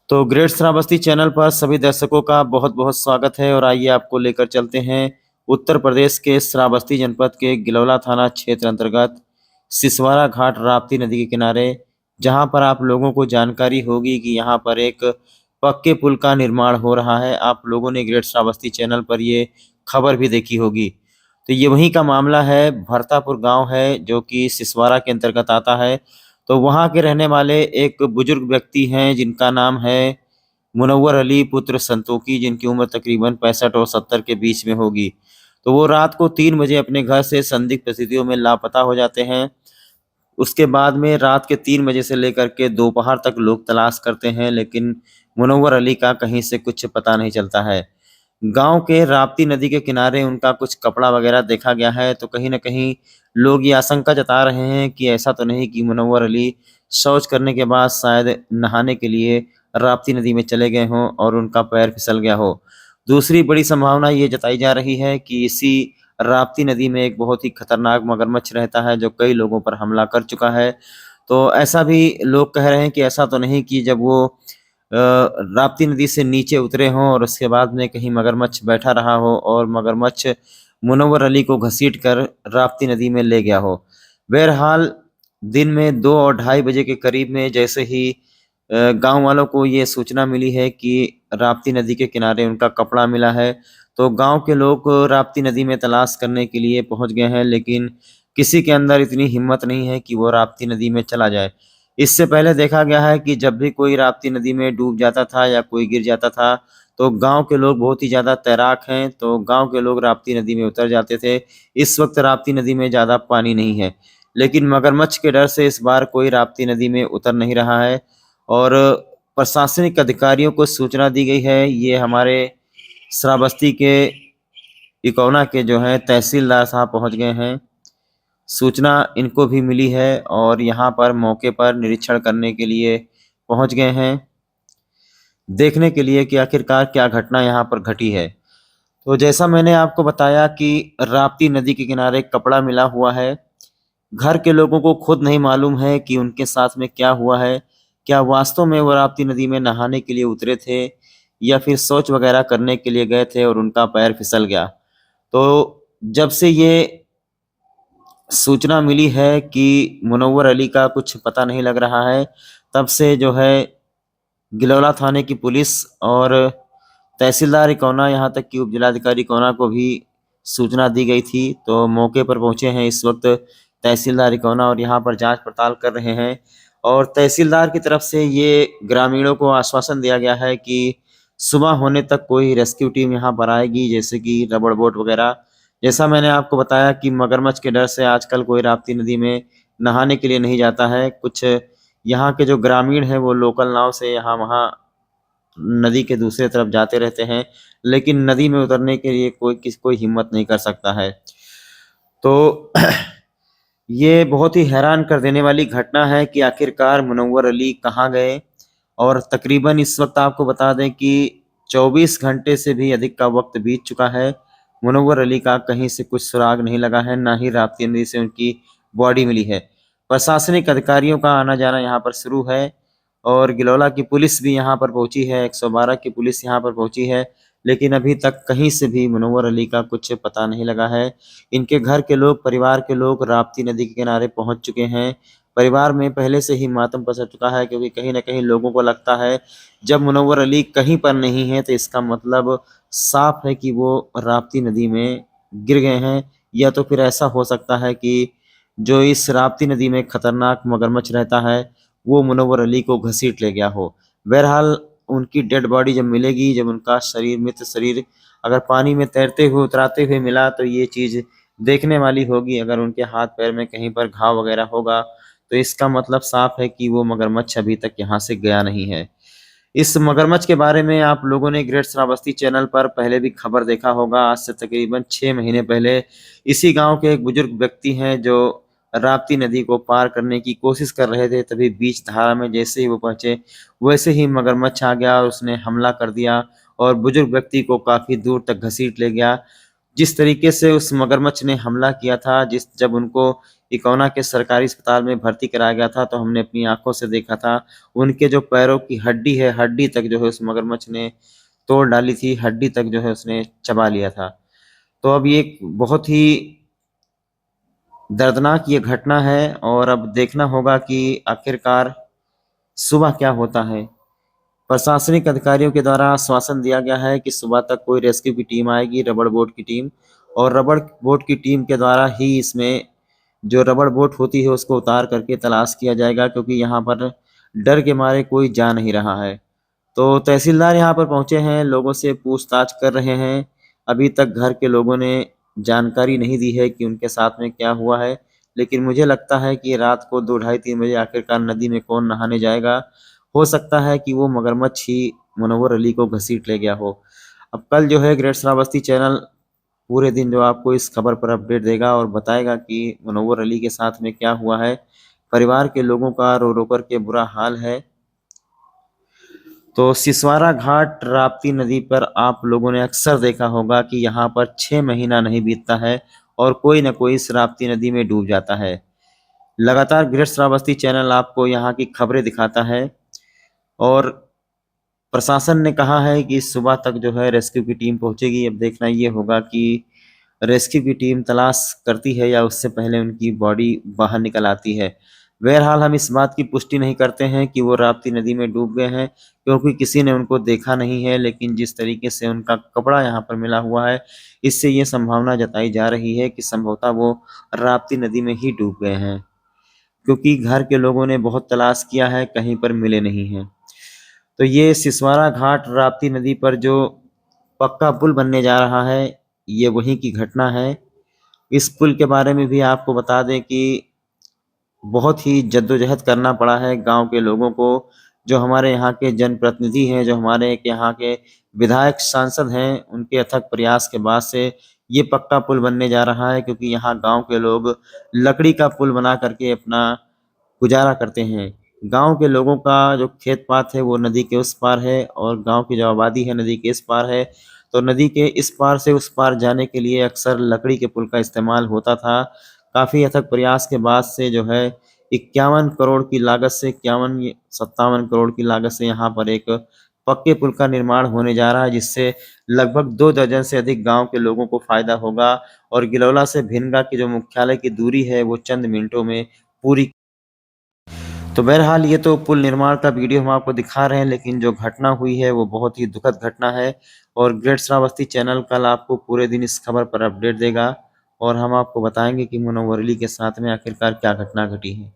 तो great Shravasti channel पर सभी दर्शकों का बहुत-बहुत स्वागत है और आइए आपको लेकर चलते हैं उत्तर प्रदेश के श्रावस्ती जनपद के गिलौला थाना क्षेत्र अंतर्गत सिसवारा घाट राप्ती नदी के किनारे, जहां पर आप लोगों को जानकारी होगी कि यहां पर एक पक्के पुल का निर्माण हो रहा है। आप लोगों ने ग्रेट श्रावस्ती चैनल पर ये खबर भी देखी होगी। तो ये वहीं का मामला है, भरतापुर गाँव है जो कि सिसवारा के अंतर्गत आता है। तो वहाँ के रहने वाले एक बुजुर्ग व्यक्ति हैं जिनका नाम है मुनव्वर अली पुत्र संतोखी, जिनकी उम्र तकरीबन 65 और 70 के बीच में होगी। तो वो रात को 3 बजे अपने घर से संदिग्ध परिस्थितियों में लापता हो जाते हैं। उसके बाद में रात के 3 बजे से लेकर के दोपहर तक लोग तलाश करते हैं, लेकिन मुनव्वर अली का कहीं से कुछ पता नहीं चलता है। गाँव के राप्ती नदी के किनारे उनका कुछ कपड़ा वगैरह देखा गया है, तो कहीं न कहीं लोग ये आशंका जता रहे हैं कि ऐसा तो नहीं कि मुनव्वर अली शौच करने के बाद शायद नहाने के लिए राप्ती नदी में चले गए हों और उनका पैर फिसल गया हो। दूसरी बड़ी संभावना ये जताई जा रही है कि इसी राप्ती नदी में एक बहुत ही खतरनाक मगरमच्छ रहता है जो कई लोगों पर हमला कर चुका है। तो ऐसा भी लोग कह रहे हैं कि ऐसा तो नहीं कि जब वो राप्ती नदी से नीचे उतरे हों और उसके बाद में कहीं मगरमच्छ बैठा रहा हो और मगरमच्छ मुनव्वर अली को घसीट कर राप्ती नदी में ले गया हो। बहरहाल दिन में 2 और ढाई बजे के करीब में जैसे ही गाँव वालों को ये सूचना मिली है कि राप्ती नदी के किनारे उनका कपड़ा मिला है, तो गाँव के लोग राप्ती नदी में तलाश करने के लिए पहुँच गए हैं, लेकिन किसी के अंदर इतनी हिम्मत नहीं है कि वो राप्ती नदी में चला जाए। इससे पहले देखा गया है कि जब भी कोई राप्ती नदी में डूब जाता था या कोई गिर जाता था, तो गाँव के लोग बहुत ही ज़्यादा तैराक हैं, तो गाँव के लोग राप्ती नदी में उतर जाते थे। इस वक़्त राप्ती नदी में ज़्यादा पानी नहीं है, लेकिन मगरमच्छ के डर से इस बार कोई राप्ती नदी में उतर नहीं रहा है और प्रशासनिक अधिकारियों को सूचना दी गई है। ये हमारे श्रावस्ती के इकौना के जो हैं तहसीलदार साहब पहुँच गए हैं। सूचना इनको भी मिली है और यहाँ पर मौके पर निरीक्षण करने के लिए पहुँच गए हैं, देखने के लिए कि आखिरकार क्या घटना यहाँ पर घटी है। तो जैसा मैंने आपको बताया कि राप्ती नदी के किनारे कपड़ा मिला हुआ है। घर के लोगों को खुद नहीं मालूम है कि उनके साथ में क्या हुआ है। क्या वास्तव में वो राप्ती नदी में नहाने के लिए उतरे थे या फिर शौच वगैरह करने के लिए गए थे और उनका पैर फिसल गया। तो जब से ये सूचना मिली है कि मुनव्वर अली का कुछ पता नहीं लग रहा है, तब से जो है गिलौला थाने की पुलिस और तहसीलदार इकौना, यहाँ तक कि उपजिलाधिकारी इकौना को भी सूचना दी गई थी। तो मौके पर पहुँचे हैं इस वक़्त तहसीलदार इकौना और यहाँ पर जाँच पड़ताल कर रहे हैं और तहसीलदार की तरफ से ये ग्रामीणों को आश्वासन दिया गया है कि सुबह होने तक कोई रेस्क्यू टीम यहाँ पर आएगी, जैसे कि रबड़ बोट वगैरह। जैसा मैंने आपको बताया कि मगरमच्छ के डर से आजकल कोई राप्ती नदी में नहाने के लिए नहीं जाता है। कुछ यहाँ के जो ग्रामीण हैं वो लोकल नाव से यहाँ-वहाँ नदी के दूसरे तरफ जाते रहते हैं, लेकिन नदी में उतरने के लिए कोई हिम्मत नहीं कर सकता है। तो ये बहुत ही हैरान कर देने वाली घटना है कि आखिरकार मुनव्वर अली कहाँ गए और तकरीबन इस वक़्त आपको बता दें कि 24 घंटे से भी अधिक का वक़्त बीत चुका है। मुनव्वर अली का कहीं से कुछ सुराग नहीं लगा है, ना ही राप्ती नदी से उनकी बॉडी मिली है। प्रशासनिक अधिकारियों का आना-जाना यहाँ पर शुरू है और गिलौला की पुलिस भी यहाँ पर पहुँची है, 112 की पुलिस यहाँ पर पहुँची है, लेकिन अभी तक कहीं से भी मुनव्वर अली का कुछ पता नहीं लगा है। इनके घर के लोग, परिवार के लोग राप्ती नदी के किनारे पहुँच चुके हैं। परिवार में पहले से ही मातम पसर चुका है, क्योंकि कहीं न कहीं लोगों को लगता है जब मुनव्वर अली कहीं पर नहीं है तो इसका मतलब साफ़ है कि वो राप्ती नदी में गिर गए हैं, या तो फिर ऐसा हो सकता है कि जो इस राप्ती नदी में खतरनाक मगरमच्छ रहता है, वो मुनव्वर अली को घसीट ले गया हो। बहरहाल उनकी डेड बॉडी जब मिलेगी, जब उनका शरीर, मृत शरीर अगर पानी में तैरते हुए, उतराते हुए मिला, तो ये चीज़ देखने वाली होगी। अगर उनके हाथ-पैर में कहीं पर घाव वगैरह होगा, तो इसका मतलब साफ़ है कि वो मगरमच्छ अभी तक यहाँ से गया नहीं है। इस मगरमच्छ के बारे में आप लोगों ने ग्रेट श्रावस्ती चैनल पर पहले भी खबर देखा होगा। आज से तकरीबन 6 महीने पहले इसी गाँव के एक बुजुर्ग व्यक्ति हैं जो राप्ती नदी को पार करने की कोशिश कर रहे थे, तभी बीच धारा में जैसे ही वो पहुँचे, वैसे ही मगरमच्छ आ गया और उसने हमला कर दिया और बुजुर्ग व्यक्ति को काफ़ी दूर तक घसीट ले गया। जिस तरीके से उस मगरमच्छ ने हमला किया था, जब उनको इकोना के सरकारी अस्पताल में भर्ती कराया गया था, तो हमने अपनी आँखों से देखा था। उनके जो पैरों की हड्डी है, हड्डी तक जो है उस मगरमच्छ ने तोड़ डाली थी, हड्डी तक जो है उसने चबा लिया था। तो अब ये एक बहुत ही दर्दनाक ये घटना है और अब देखना होगा कि आखिरकार सुबह क्या होता है। प्रशासनिक अधिकारियों के द्वारा आश्वासन दिया गया है कि सुबह तक कोई रेस्क्यू की टीम आएगी, रबड़ बोट की टीम, और रबड़ बोट की टीम के द्वारा ही इसमें जो रबड़ बोट होती है उसको उतार करके तलाश किया जाएगा, क्योंकि यहाँ पर डर के मारे कोई जा नहीं रहा है। तो तहसीलदार यहाँ पर पहुँचे हैं, लोगों से पूछताछ कर रहे हैं। अभी तक घर के लोगों ने जानकारी नहीं दी है कि उनके साथ में क्या हुआ है, लेकिन मुझे लगता है कि रात को 2 ढाई 3 बजे आखिरकार नदी में कौन नहाने जाएगा। हो सकता है कि वो मगरमच्छ ही मुनव्वर अली को घसीट ले गया हो। अब कल जो है ग्रेट श्रावस्ती चैनल पूरे दिन जो आपको इस खबर पर अपडेट देगा और बताएगा कि मुनव्वर अली के साथ में क्या हुआ है। परिवार के लोगों का रो रो कर के बुरा हाल है। तो सिसवारा घाट राप्ती नदी पर आप लोगों ने अक्सर देखा होगा कि यहाँ पर 6 महीना नहीं बीतता है और कोई न कोई इस राप्ती नदी में डूब जाता है। लगातार ग्रेट श्रावस्ती चैनल आपको यहाँ की खबरें दिखाता है और प्रशासन ने कहा है कि सुबह तक जो है रेस्क्यू की टीम पहुंचेगी। अब देखना ये होगा कि रेस्क्यू की टीम तलाश करती है या उससे पहले उनकी बॉडी बाहर निकल आती है। बहरहाल हम इस बात की पुष्टि नहीं करते हैं कि वो राप्ती नदी में डूब गए हैं, क्योंकि किसी ने उनको देखा नहीं है, लेकिन जिस तरीके से उनका कपड़ा यहाँ पर मिला हुआ है, इससे ये संभावना जताई जा रही है कि संभवतः वो राप्ती नदी में ही डूब गए हैं, क्योंकि घर के लोगों ने बहुत तलाश किया है, कहीं पर मिले नहीं हैं। तो ये सिसवारा घाट राप्ती नदी पर जो पक्का पुल बनने जा रहा है, ये वहीं की घटना है। इस पुल के बारे में भी आपको बता दें कि बहुत ही जद्दोजहद करना पड़ा है गांव के लोगों को। जो हमारे यहाँ के जनप्रतिनिधि हैं, जो हमारे यहाँ के विधायक सांसद हैं, उनके अथक प्रयास के बाद से ये पक्का पुल बनने जा रहा है, क्योंकि यहाँ गांव के लोग लकड़ी का पुल बना करके अपना गुजारा करते हैं। गांव के लोगों का जो खेत पात है वो नदी के उस पार है और गांव की जो आबादी है नदी के इस पार है। तो नदी के इस पार से उस पार जाने के लिए अक्सर लकड़ी के पुल का इस्तेमाल होता था। काफ़ी अथक प्रयास के बाद से जो है 51 करोड़ की लागत से 57 करोड़ की लागत से यहाँ पर एक पक्के पुल का निर्माण होने जा रहा है, जिससे लगभग 2 दर्जन से अधिक गांव के लोगों को फायदा होगा और गिलौला से भिनगा की जो मुख्यालय की दूरी है वो चंद मिनटों में पूरी। तो बहरहाल ये तो पुल निर्माण का वीडियो हम आपको दिखा रहे हैं, लेकिन जो घटना हुई है वो बहुत ही दुखद घटना है और ग्रेट श्रावस्ती चैनल कल आपको पूरे दिन इस खबर पर अपडेट देगा और हम आपको बताएंगे कि मुनव्वर अली के साथ में आखिरकार क्या घटना घटी है।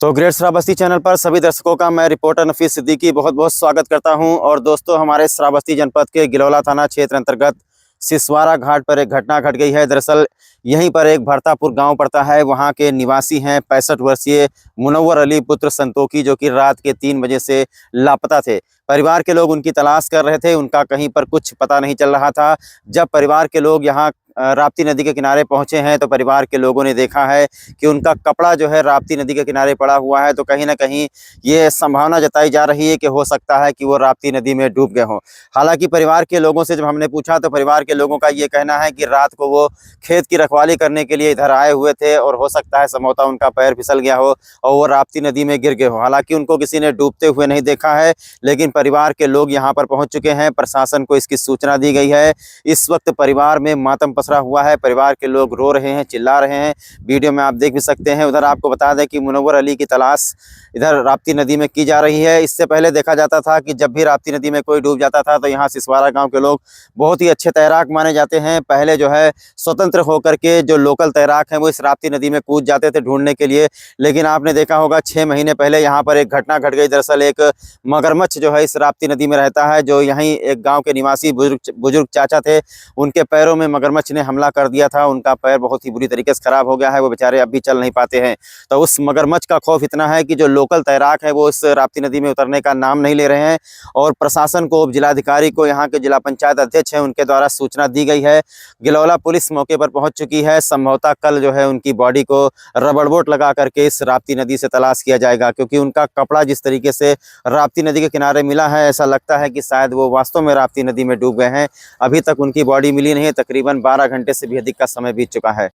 तो ग्रेट श्रावस्ती चैनल पर सभी दर्शकों का मैं रिपोर्टर नफीस सिद्दीकी बहुत बहुत स्वागत करता हूं। और दोस्तों, हमारे श्रावस्ती जनपद के गिलौला थाना क्षेत्र अंतर्गत सिसवारा घाट पर एक घटना घट गई है। दरअसल यहीं पर एक भरतापुर गांव पड़ता है, वहां के निवासी हैं 65 वर्षीय मुनव्वर अली पुत्र संतोखी, जो कि रात के 3 बजे से लापता थे। परिवार के लोग उनकी तलाश कर रहे थे, उनका कहीं पर कुछ पता नहीं चल रहा था। जब परिवार के लोग यहाँ राप्ती नदी के किनारे पहुंचे हैं तो परिवार के लोगों ने देखा है कि उनका कपड़ा जो है राप्ती नदी के किनारे पड़ा हुआ है। तो कहीं ना कहीं ये संभावना जताई जा रही है कि हो सकता है कि वो राप्ती नदी में डूब गए हों। हालांकि परिवार के लोगों से जब हमने पूछा तो परिवार के लोगों का ये कहना है कि रात को वो खेत की रखवाली करने के लिए इधर आए हुए थे और हो सकता है संभवतः उनका पैर फिसल गया हो और वो राप्ती नदी में गिर गए हो। हालांकि उनको किसी ने डूबते हुए नहीं देखा है, लेकिन परिवार के लोग यहाँ पर पहुँच चुके हैं। प्रशासन को इसकी सूचना दी गई है। इस वक्त परिवार में मातम पसरा हुआ है, परिवार के लोग रो रहे हैं, चिल्ला रहे हैं। वीडियो में आप देख भी सकते हैं। उधर आपको बता दें कि मुनव्वर अली की तलाश इधर राप्ती नदी में की जा रही है। इससे पहले देखा जाता था कि जब भी राप्ती नदी में कोई डूब जाता था तो यहाँ सिसवारा गांव के लोग बहुत ही अच्छे तैराक माने जाते हैं। पहले जो है स्वतंत्र होकर के जो लोकल तैराक हैं वो इस राप्ती नदी में कूद जाते थे ढूंढने के लिए। लेकिन आपने देखा होगा 6 महीने पहले यहाँ पर एक घटना घट गई। दरअसल एक मगरमच्छ जो है इस राप्ती नदी में रहता है, जो यहीं एक गाँव के निवासी बुजुर्ग चाचा थे, उनके पैरों में मगरमच्छ ने हमला कर दिया था, उनका पैर बहुत ही बुरी तरीके से खराब हो गया है, वो बेचारे अब भी चल नहीं पाते हैं। तो उस मगरमच्छ का खौफ इतना है कि जो लोकल तैराक है वो इस राप्ती नदी में उतरने का नाम नहीं ले रहे हैं और प्रशासन को, जिलाधिकारी को, यहाँ के जिला पंचायत अध्यक्ष हैं उनके द्वारा सूचना दी गई है। गिलौला पुलिस मौके पर पहुंच चुकी है। संभवतः कल जो है उनकी बॉडी को रबड़ बोट लगा करके इस राप्ती नदी से तलाश किया जाएगा, क्योंकि उनका कपड़ा जिस तरीके से राप्ती नदी के किनारे मिला है, ऐसा लगता है कि शायद वो वास्तव में राप्ती नदी में डूब गए हैं। अभी तक उनकी बॉडी मिली नहीं है, तकरीबन 12 घंटे से भी अधिक का समय बीत चुका है।